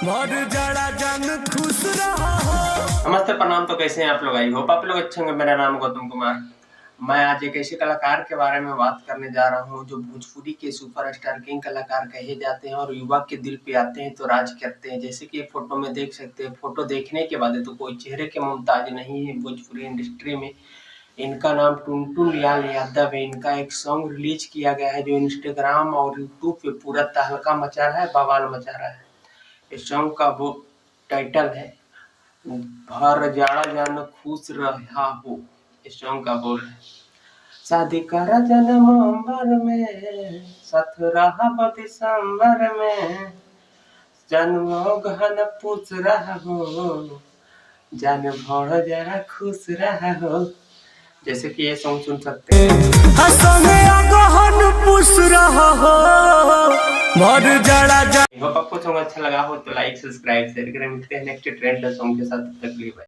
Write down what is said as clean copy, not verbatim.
भर जड़ा जन खुश रहा हो। नमस्ते प्रणाम। तो कैसे हैं आप लोग? आई होप आप लोग अच्छे होंगे। मेरा नाम गौतम कुमार। मैं आज एक ऐसे कलाकार के बारे में बात करने जा रहा हूं जो भोजपुरी के सुपरस्टार किंग कलाकार कहे जाते हैं और युवा के दिल पे आते हैं तो राज करते हैं। जैसे कि फोटो में देख सकते हैं। फोटो देखने के बाद तो कोई चेहरे के मुमताज नहीं है भोजपुरी इंडस्ट्री में। इनका नाम टुनटुन लाल यादव है। इनका एक सॉन्ग रिलीज किया गया है जो इंस्टाग्राम और यूट्यूब पे पूरा तहलका मचा रहा है, बवाल मचा रहा है। इस सॉन्ग का वो टाइटल है भर जाड़ा जान खुश रहा हो। इस सॉन्ग का बोल है शादी करा नवंबर में साथ रहा दिसंबर में जन्मो घन पूछ रहा हो जान भर जरा खुश रहा हो। जैसे कि ये सॉन्ग सुन सकते हैं। आपको सॉन्ग अच्छा लगा हो तो लाइक सब्सक्राइब शेयर करें। मिलते हैं नेक्स्ट ट्रेंड सॉन्ग के साथ। तक के लिए बाय।